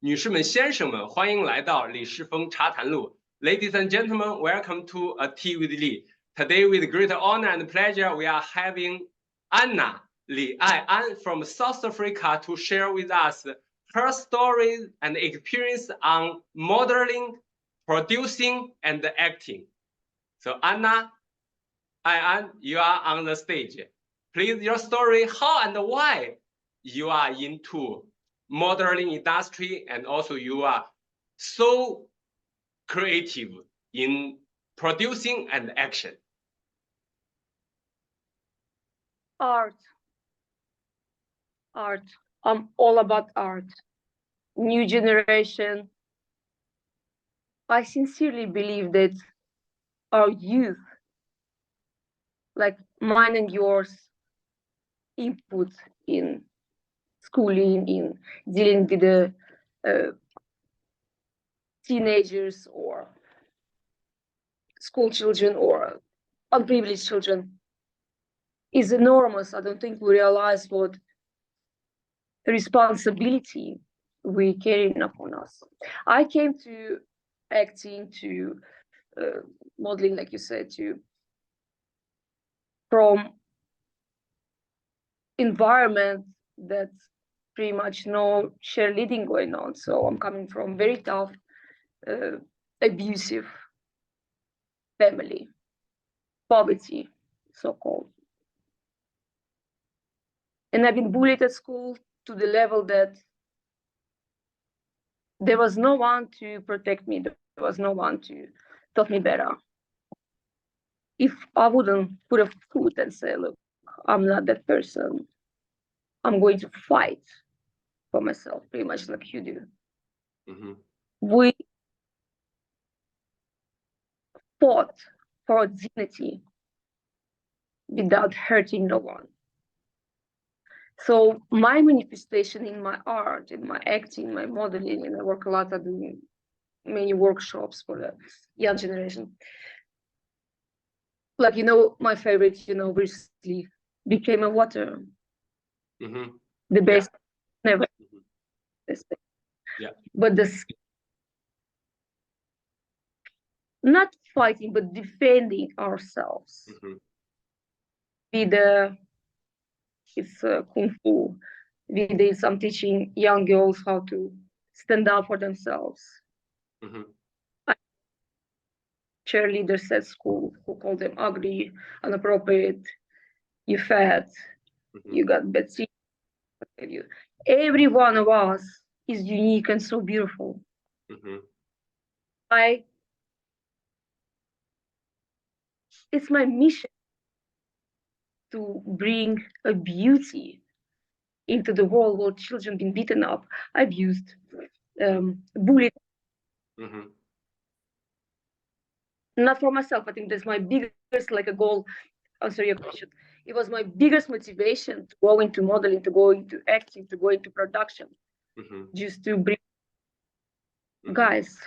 女士们、先生们，欢迎来到李世锋茶谈录。Ladies and gentlemen, welcome to A Tea with Li. Today, with great honor and pleasure, we are having Anna, Li An from South Africa to share with us her stories and experience on modeling, producing, and acting. So Anna, An, you are on the stage. Please, your story, how and why you are into modeling industry, and also you are so creative in producing and action. Art. I'm all about art. New generation. I sincerely believe that our youth, like mine and yours, input in schooling, in dealing with the teenagers or school children or unprivileged children is enormous. I don't think we realize what responsibility we carry upon us. I came to acting, to modeling, like you said, from environment that's pretty much no cheerleading going on. So I'm coming from very tough, abusive family, poverty, so-called. And I've been bullied at school to the level that there was no one to protect me. There was no one to taught me better. If I wouldn't put a foot and say, look, I'm not that person, I'm going to fight for myself, pretty much like you do. Mm-hmm. We fought for our dignity without hurting no one. So my manifestation in my art, in my acting, my modeling, and I work a lot at doing many workshops for the young generation. Like, my favorite, Bruce Lee became a water. Mm-hmm. The best never. Mm-hmm. Yeah. But not fighting, but defending ourselves. Mm-hmm. It's Kung Fu. I'm teaching young girls how to stand up for themselves. Mm-hmm. Cheerleaders at school who call them ugly, inappropriate, you fat, Mm-hmm. you got bad teeth. Every one of us is unique and so beautiful. Mm-hmm. It's my mission to bring a beauty into the world where children been beaten up, abused, bullied. Mm-hmm. Not for myself. I think that's my biggest goal. Answer your question. It was my biggest motivation to go into modeling, to go into acting, to go into production, mm-hmm. just to bring Mm-hmm. guys.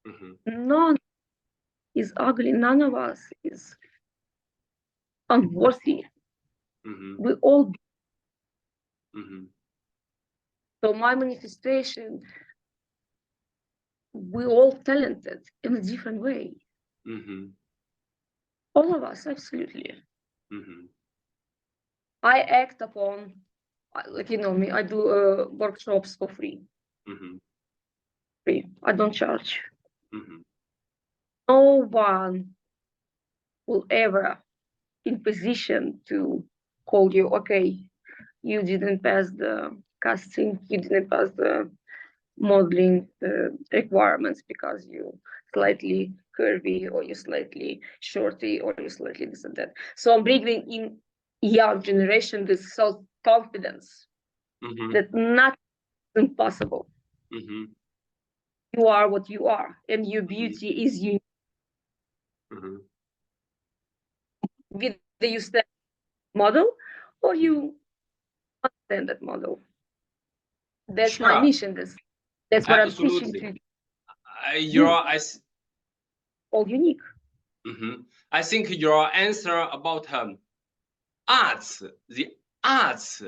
Mm-hmm. None is ugly. None of us is unworthy. Mm-hmm. We all. Mm-hmm. So my manifestation, we all talented in a different way. Mm-hmm. All of us, absolutely. Mm-hmm. I act upon, like me, I do workshops for free. Mm-hmm. Free. I don't charge. Mm-hmm. No one will ever in position to call you, okay, you didn't pass the casting, you didn't pass the modeling requirements because you slightly curvy or you slightly shorty or you slightly this and that. So I'm bringing in young generation this self-confidence Mm-hmm. that nothing is impossible. Mm-hmm. You are what you are, and your beauty is unique. Mm-hmm. Whether you stand model or you understand that model. That's Sure. my mission. That's what Absolutely. I'm teaching to you. All unique. Mm-hmm. I think your answer about arts, the arts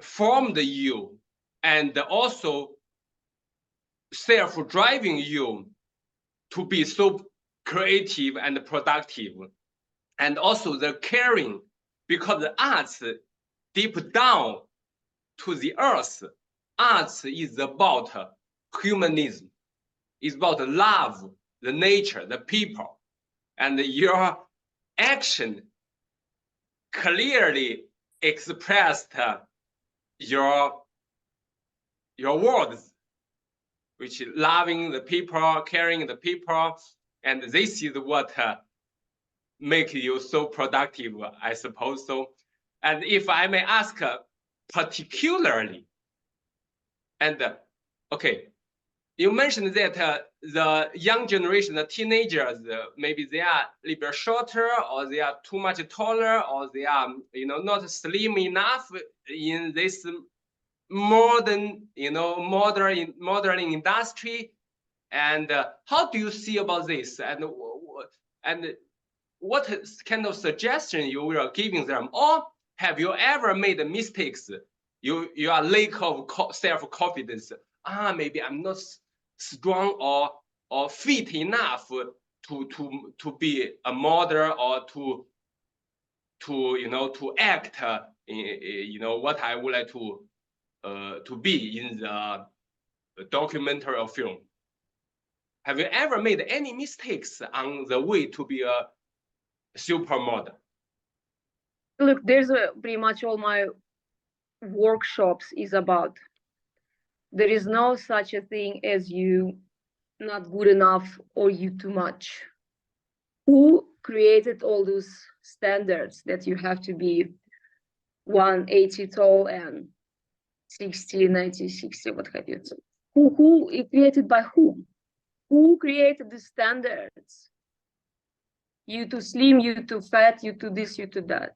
formed you and also self-driving you to be so creative and productive. And also the caring, because the arts deep down to the earth, arts is about humanism. It's about love, the nature, the people, and your action clearly expressed your words, which is loving the people, caring the people, and this is what make you so productive, I suppose so. And if I may ask particularly, and okay, you mentioned that the young generation, the teenagers, maybe they are a little bit shorter, or they are too much taller, or they are, not slim enough in this modern, modern industry. And how do you see about this? And what kind of suggestion you are giving them? Or have you ever made mistakes? You are lack of self-confidence. Maybe I'm not strong or fit enough to be a model, or to act what I would like to be in the documentary or film. Have you ever made any mistakes on the way to be a supermodel? Look, there's pretty much all my workshops is about. There is no such a thing as you not good enough or you too much. Who created all those standards that you have to be 180 tall and 60, 90, 60, what have you? Who it created by whom? Who created the standards? You too slim, you too fat, you too this, you too that.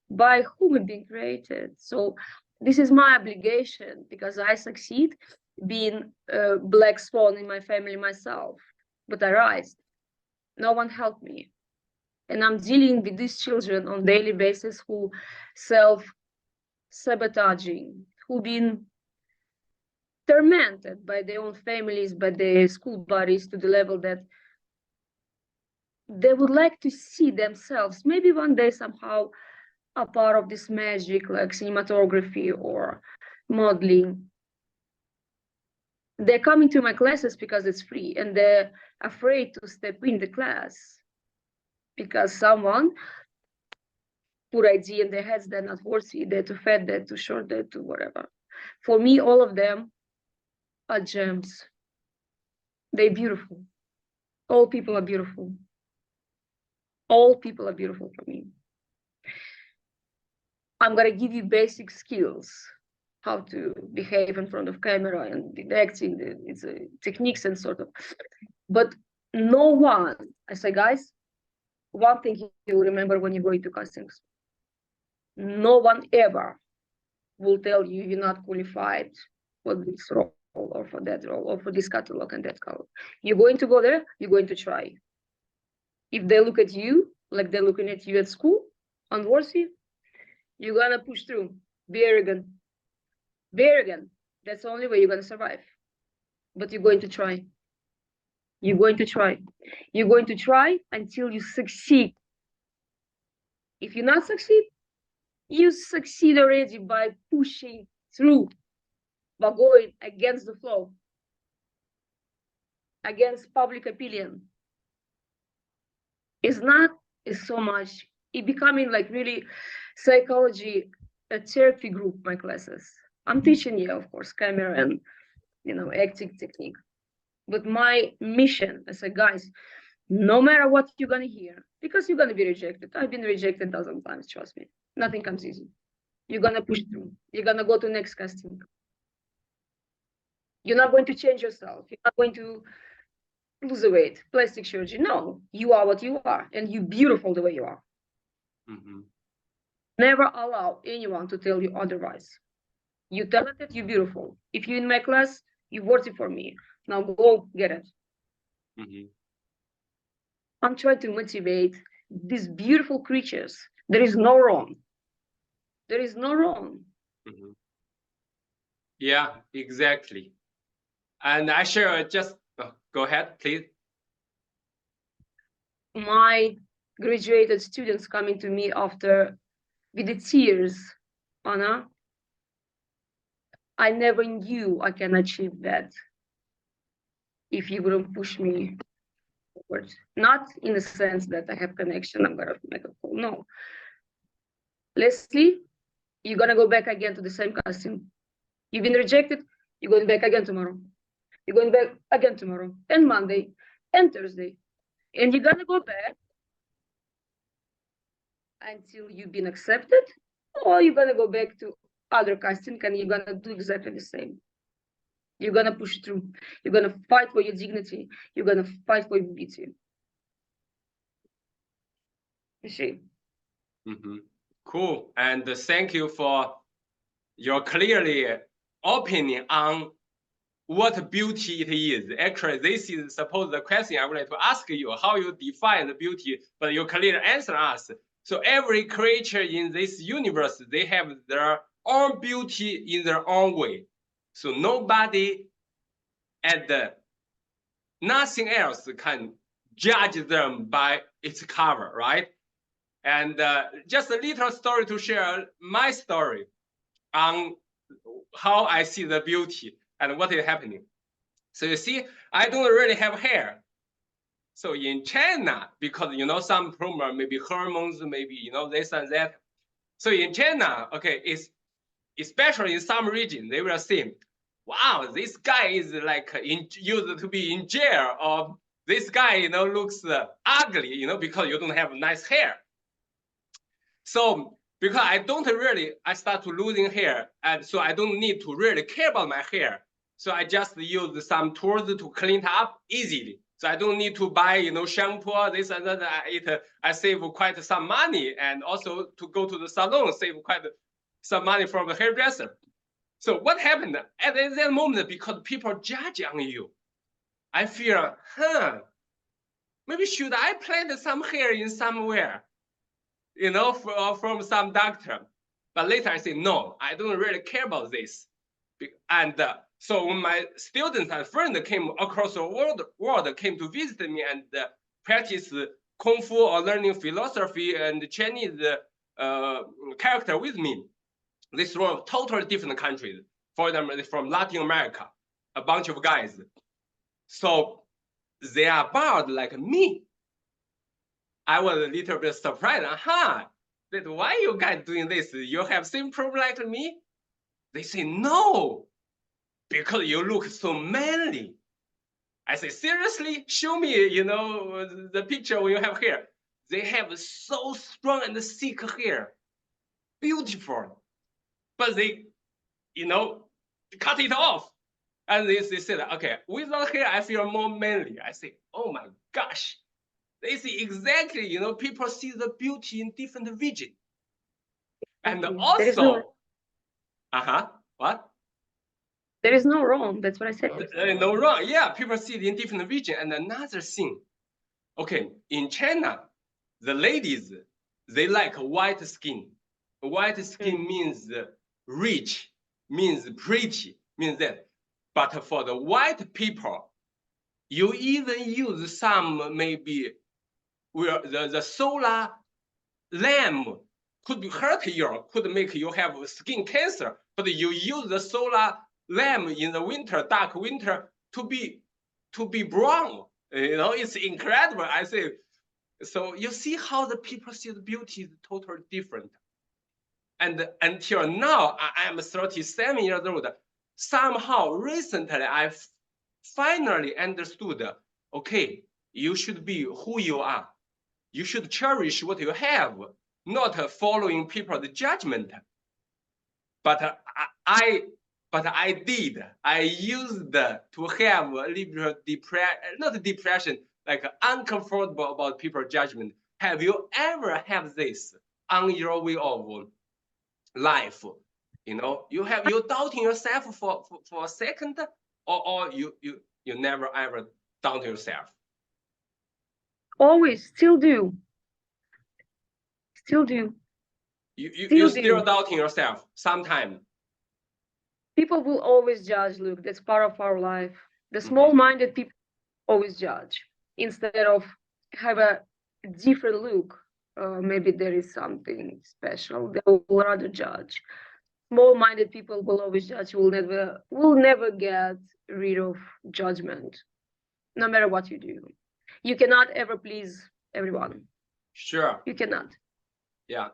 By whom it been created? So this is my obligation, because I succeed being a black swan in my family myself, but I rise. No one helped me. And I'm dealing with these children on a daily basis who self-sabotaging, who been tormented by their own families, by their school buddies, to the level that they would like to see themselves maybe one day somehow a part of this magic, like cinematography or modeling. They're coming to my classes because it's free, and they're afraid to step in the class because someone put idea in their heads they're not worthy, they're too fat, they're too short, they're too whatever. For me, all of them are gems. They're beautiful. All people are beautiful. All people are beautiful for me. I'm gonna give you basic skills, how to behave in front of camera and the acting, it's techniques and sort of. But no one, I say, guys, one thing you remember when you go into castings: no one ever will tell you you're not qualified for this role or for that role or for this catalog and that catalog. You're going to go there, you're going to try. If they look at you like they're looking at you at school, unworthy, you're gonna push through. Be arrogant. Be arrogant. That's the only way you're gonna survive. But you're going to try. You're going to try. You're going to try until you succeed. If you not succeed, you succeed already by pushing through, by going against the flow, against public opinion. It's not so much, it becoming like really psychology, a therapy group, my classes. I'm teaching you, of course, camera and acting technique. But my mission, I say, guys, no matter what you're gonna hear, because you're gonna be rejected. I've been rejected 1,000 times, trust me. Nothing comes easy. You're gonna push through. You're gonna go to next casting. You're not going to change yourself. You're not going to lose the weight, plastic surgery. No, you are what you are, and you're beautiful the way you are. Mm-hmm. Never allow anyone to tell you otherwise. You're talented, you're beautiful. If you're in my class, you're worthy for me. Now go get it. Mm-hmm. I'm trying to motivate these beautiful creatures. There is no wrong. There is no wrong. Mm-hmm. Yeah, exactly. And I share just go ahead, please. My graduated students coming to me after with the tears, Anna. I never knew I can achieve that if you wouldn't push me forward. Not in the sense that I have connection, I'm gonna make a call. No. Leslie, you're gonna go back again to the same casting. You've been rejected, you're going back again tomorrow. You're going back again tomorrow, and Monday, and Thursday. And you're gonna go back until you've been accepted, or you're gonna go back to other casting and you're gonna do exactly the same. You're gonna push through. You're gonna fight for your dignity. You're gonna fight for your beauty. You see? Cool. And thank you for your clearly opinion on what beauty it is. Actually, this is suppose the question I would like to ask you, how you define the beauty, but you clearly answer us. So every creature in this universe, they have their own beauty in their own way. So nobody and nothing else can judge them by its cover, right? And just a little story to share my story on how I see the beauty and what is happening. So you see, I don't really have hair. So in China, because some problem, maybe hormones, maybe this and that. So in China, okay, it's especially in some region, they will say, wow, this guy is like used to be in jail, or this guy looks ugly, because you don't have nice hair. So because I start to losing hair, and so I don't need to really care about my hair. So I just use some tools to clean it up easily. So I don't need to buy, shampoo, this and that. I save quite some money, and also to go to the salon, save quite some money from the hairdresser. So what happened at that moment? Because people judge on you, I feel, maybe should I plant some hair in somewhere, from some doctor. But later I say, no, I don't really care about this. And so when my students and friends came across the world came to visit me and practice Kung Fu or learning philosophy and Chinese character with me, this were totally different countries. For them, from Latin America, a bunch of guys. So they are bald like me. I was a little bit surprised. That why you guys doing this? You have same problem like me? They say, no, because you look so manly. I say, seriously? Show me, the picture when you have hair. They have so strong and thick hair. Beautiful. But they, cut it off. And they said, okay, without hair, I feel more manly. I say, oh my gosh. They see exactly, people see the beauty in different region. And also, what? There is no wrong. That's what I said. There is no wrong. Yeah, people see it in different region. And another thing, okay, in China, the ladies, they like white skin. White skin means rich, means pretty, means that. But for the white people, you even use some maybe where the solar lamp could hurt you, could make you have skin cancer. But you use the solar lamp in the winter, dark winter, to be brown. It's incredible. I say, so you see how the people see the beauty is totally different. And until now, I am 37 years old. Somehow, recently, I finally understood, okay, you should be who you are. You should cherish what you have, not following people's judgment. But I used to have a little not depression, like uncomfortable about people's judgment. Have you ever have this on your way of life? You doubting yourself for a second, or you never ever doubt yourself? Always, still do. Still do. You still doubting yourself sometimes. People will always judge. Look, that's part of our life. The small-minded people always judge instead of have a different look. Maybe there is something special. They will rather judge. Small-minded people will always judge. Will never get rid of judgment, no matter what you do. You cannot ever please everyone. Sure. You cannot. Yeah.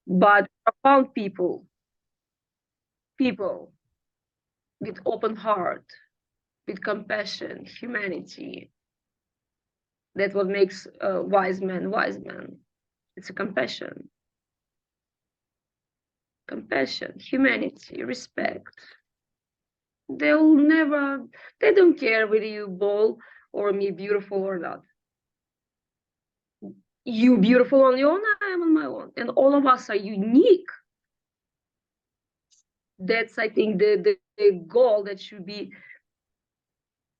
But profound people with open heart, with compassion, humanity. That's what makes a wise man wise man. It's a compassion, humanity, respect. They don't care whether you bold or me beautiful or not. You beautiful on your own, I am on my own. And all of us are unique. That's, I think, the goal that should be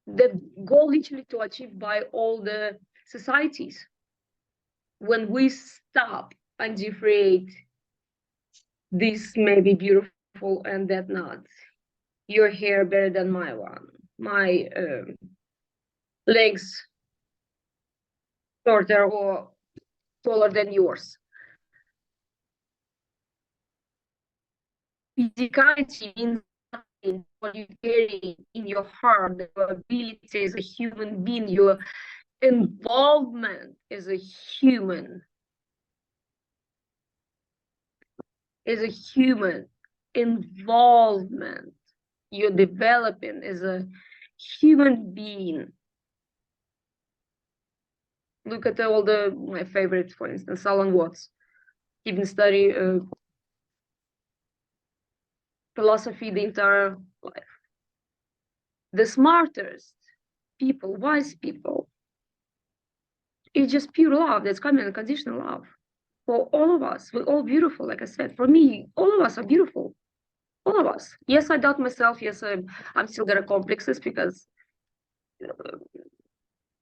the goal literally to achieve by all the societies. When we stop and differentiate, this may be beautiful and that not. Your hair better than my one. My legs shorter or taller than yours. Physicality means nothing. What you carry in your heart, your ability as a human being, your involvement as a human, involvement you're developing as a human being. Look at all my favorites, for instance, Alan Watts. Even study philosophy the entire life. The smartest people, wise people, it's just pure love. That's coming unconditional love. For all of us, we're all beautiful, like I said. For me, all of us are beautiful. All of us. Yes, I doubt myself. Yes, I'm still got complexes because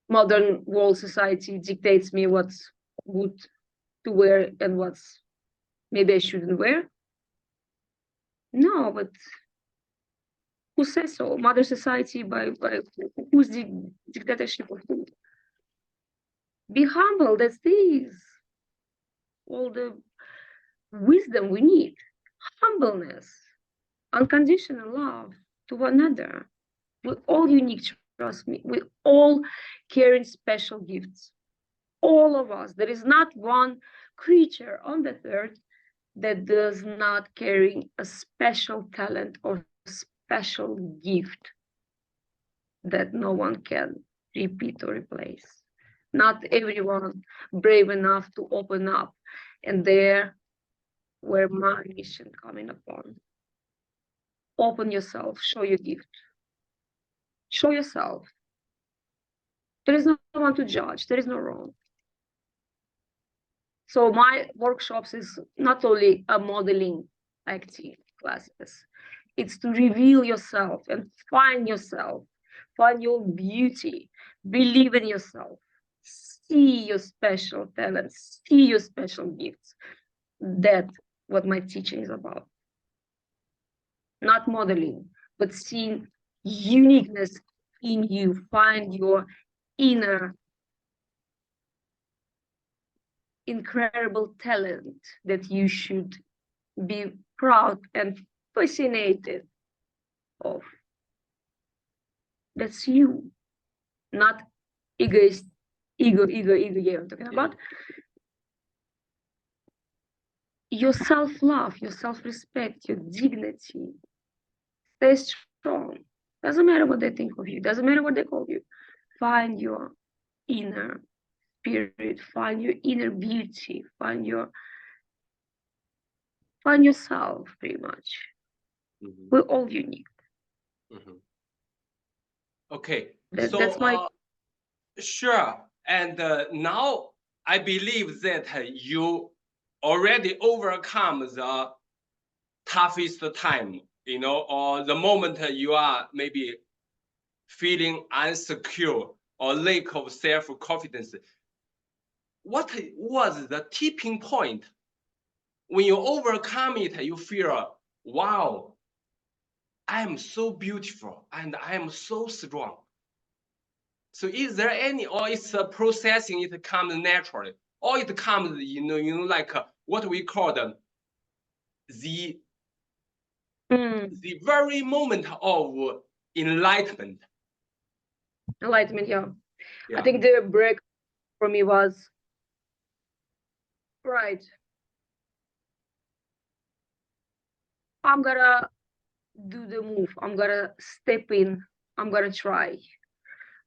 modern world society dictates me what's good to wear and what's maybe I shouldn't wear. No, but who says so? Modern society by who's the dictatorship of who? Be humble. That's this. All the wisdom we need. Humbleness. Unconditional love to one another. We're all unique, trust me. We're all carrying special gifts. All of us. There is not one creature on the earth that does not carry a special talent or special gift that no one can repeat or replace. Not everyone brave enough to open up, and there where my mission coming upon. Open yourself, show your gift. Show yourself. There is no one to judge, there is no wrong. So my workshops is not only a modeling acting classes, it's to reveal yourself and find yourself, find your beauty, believe in yourself, see your special talents, see your special gifts. That's what my teaching is about. Not modeling, but seeing uniqueness in you, find your inner incredible talent that you should be proud and fascinated of. That's you, not egoist, ego, yeah, I'm talking about. Your self-love, your self-respect, your dignity. Stay strong. Doesn't matter what they think of you, doesn't matter what they call you. Find your inner spirit, find your inner beauty, find yourself, pretty much. We're all unique. Okay, so that's my sure. And now I believe that you already overcome the toughest time, or the moment you are maybe feeling insecure or lack of self-confidence. What was the tipping point when you overcome it? You feel, wow, I am so beautiful and I am so strong. So is there any, or it's a processing, it comes naturally, or it comes, like what we call the very moment of enlightenment. Enlightenment, yeah. I think the break for me was, right, I'm gonna do the move. I'm gonna step in. I'm gonna try.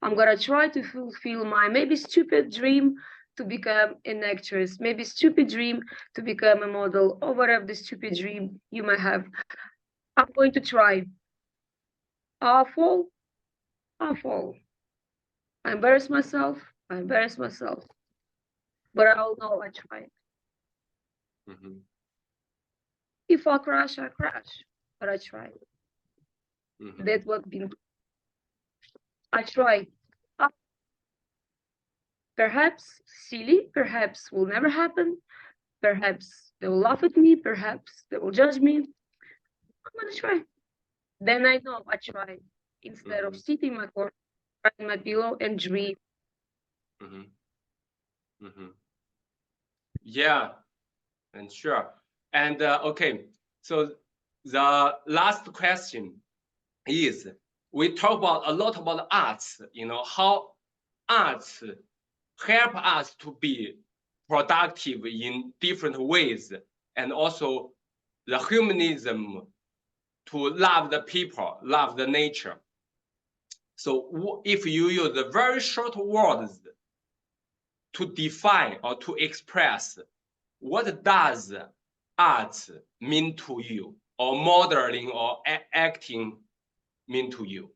I'm gonna try to fulfill my maybe stupid dream to become an actress, maybe stupid dream to become a model, or whatever the stupid dream you might have. I'm going to try. I'll fall. I'll fall. I embarrass myself. But I'll know I tried. If I crash, I crash. But I tried. That's what been. I tried. Perhaps silly, perhaps will never happen. Perhaps they will laugh at me. Perhaps they will judge me. I'm gonna try. Then I know I tried. Instead of sitting in my corner, writing my pillow and dream. Yeah, and sure. And okay, so the last question is, we talk about a lot about arts, how arts help us to be productive in different ways, and also the humanism to love the people, love the nature. So if you use the very short words to define or to express what does art mean to you, or modeling or acting mean to you?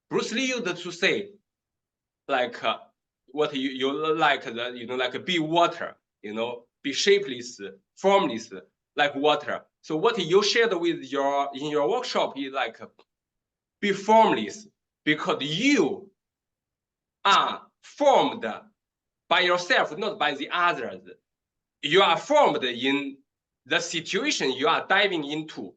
Bruce Lee used to say, like what you like, like be water, be shapeless, formless, like water. So what you shared with in your workshop is like be formless, because you are formed by yourself, not by the others. You are formed in the situation you are diving into,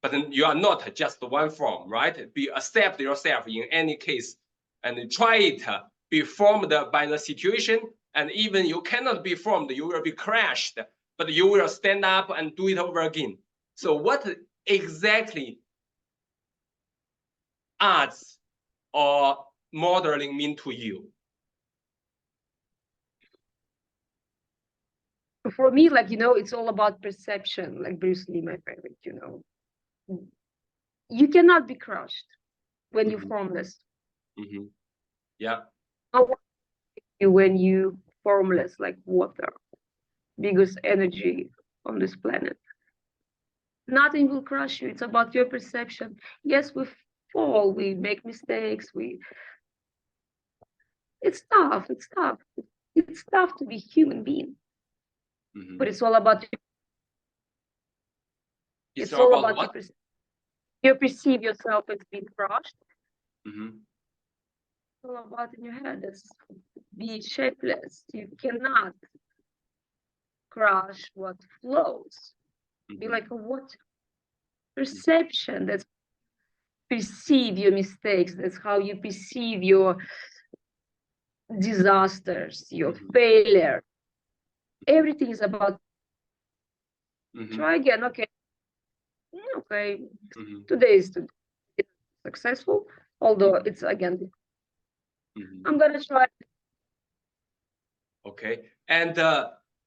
but you are not just one form, right? Be accept yourself in any case and try it. Be formed by the situation, and even you cannot be formed, you will be crushed, but you will stand up and do it over again. So what exactly arts or modeling mean to you? For me, like, it's all about perception, like Bruce Lee, my favorite, You cannot be crushed when you're formless. Yeah. When you formless, like water, biggest energy on this planet. Nothing will crush you. It's about your perception. Yes, we fall, we make mistakes, it's tough. It's tough to be human being. But it's all about it's all about what? You perceive yourself as being crushed. It's all about in your head. It's be shapeless. You cannot crush what flows. Be like a water. Perception, that's perceive your mistakes. That's how you perceive your disasters, your failure. Everything is about try again. Okay. Today is successful, although it's again I'm gonna try. Okay. And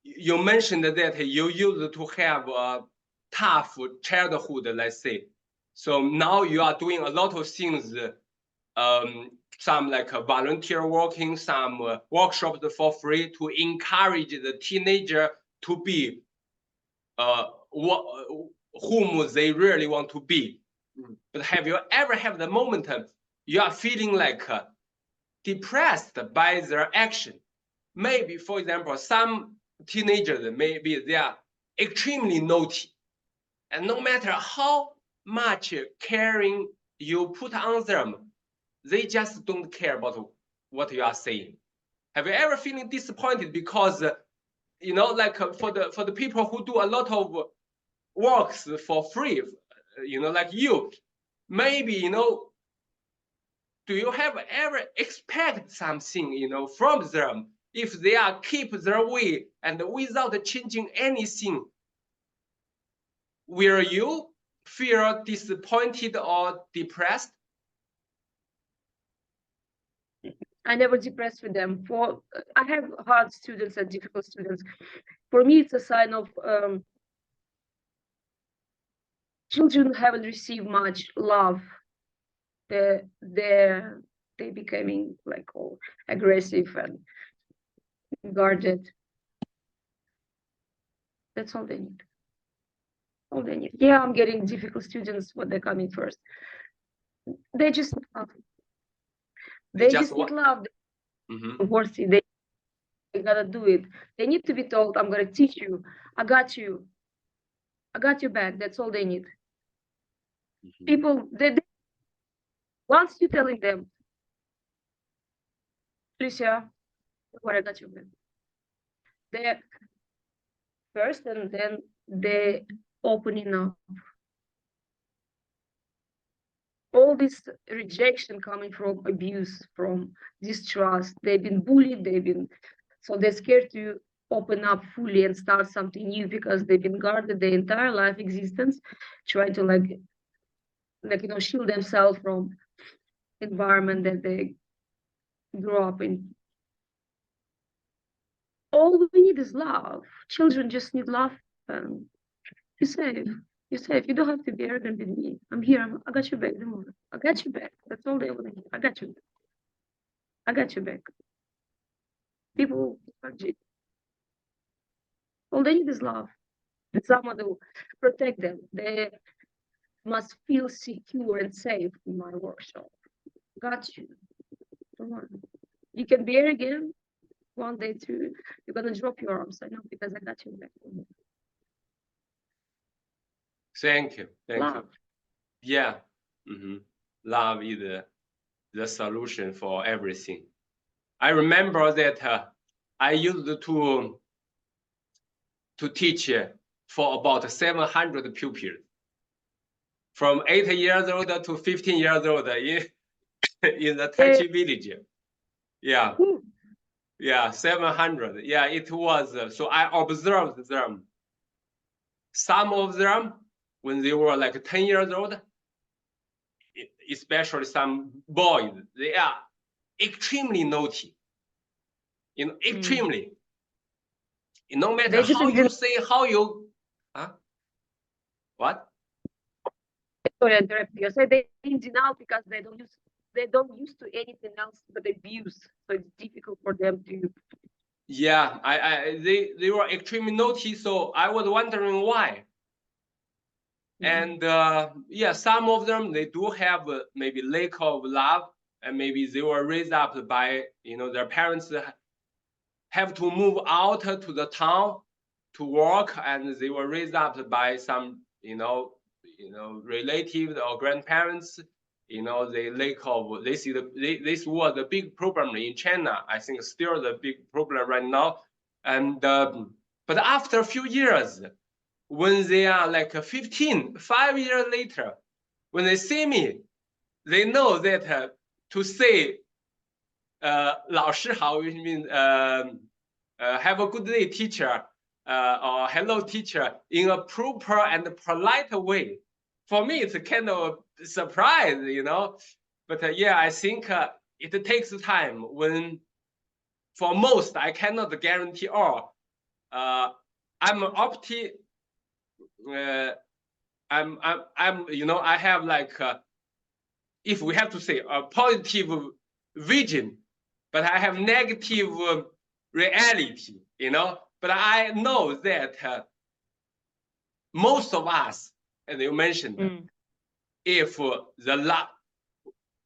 you mentioned that you used to have a tough childhood, let's say. So now you are doing a lot of things, some like volunteer working, some workshops for free to encourage the teenager to be whom they really want to be. But have you ever had the moment you are feeling like depressed by their action? Maybe, for example, some teenagers, maybe they are extremely naughty, and no matter how much caring you put on them, they just don't care about what you are saying. Have you ever feeling disappointed because, like for the people who do a lot of works for free, like you, maybe, do you have ever expect something, from them if they are keep their way and without changing anything? Will you feel disappointed or depressed? I never depressed with them. I have hard students and difficult students. For me, it's a sign of children haven't received much love. They're becoming like all aggressive and guarded. That's all they need. All they need. Yeah, I'm getting difficult students when they're coming first. They just need love. They just need love. Worthy. They gotta do it. They need to be told, I'm gonna teach you. I got you. I got your back. That's all they need. People, once you're telling them, Lucia, what I got your back. They're first, and then they're opening up. All this rejection coming from abuse, from distrust. They've been bullied. So they're scared to open up fully and start something new because they've been guarded their entire life existence, trying to shield themselves from environment that they grew up in. All we need is love. Children just need love. And you're safe. You're safe. You don't have to be arrogant with me. I'm here. I got your back. Don't worry. I got your back. That's all they want to hear. I got you. I got your back. People, all they need is love. And someone to protect them. They must feel secure and safe in my workshop. Got you. Don't worry. You can be arrogant. One day too, you're gonna drop your arms. I know, because I got you back. Thank you. Thank you. Yeah. Love is the solution for everything. I remember that I used to teach for about 700 pupils from 8 years old to 15 years old in the Tachi village. Yeah. Yeah, 700. Yeah, it was. So I observed them. Some of them, when they were like 10 years old, especially some boys, they are extremely naughty. Extremely. No matter how you say, what? Sorry, I interrupt you. I said they in denial because they don't used to anything else but abuse. So it's difficult for them to. Yeah, they were extremely naughty, so I was wondering why. And yeah, some of them, they do have maybe lack of love, and maybe they were raised up by, their parents have to move out to the town to work, and they were raised up by some, relatives or grandparents. They lack of, this was a big problem in China. I think still the big problem right now. And but after a few years, when they are like 15, 5 years later, when they see me, they know that to say 老师好, which means have a good day, teacher, or hello, teacher, in a proper and polite way. For me, it's kind of a surprise, But yeah, I think it takes time. When for most, I cannot guarantee all. I'm I have like, if we have to say, a positive vision, but I have negative reality, But I know that most of us, as you mentioned, if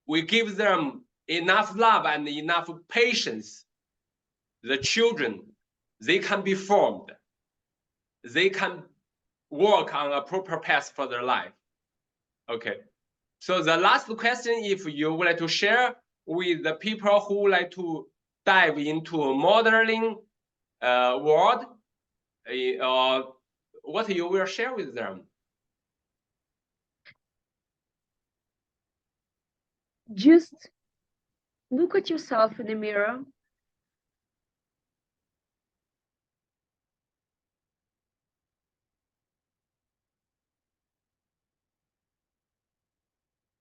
we give them enough love and enough patience, the children, they can be formed. They can work on a proper path for their life. Okay. So the last question, if you would like to share with the people who would like to dive into modeling world, what you will share with them? just look at yourself in the mirror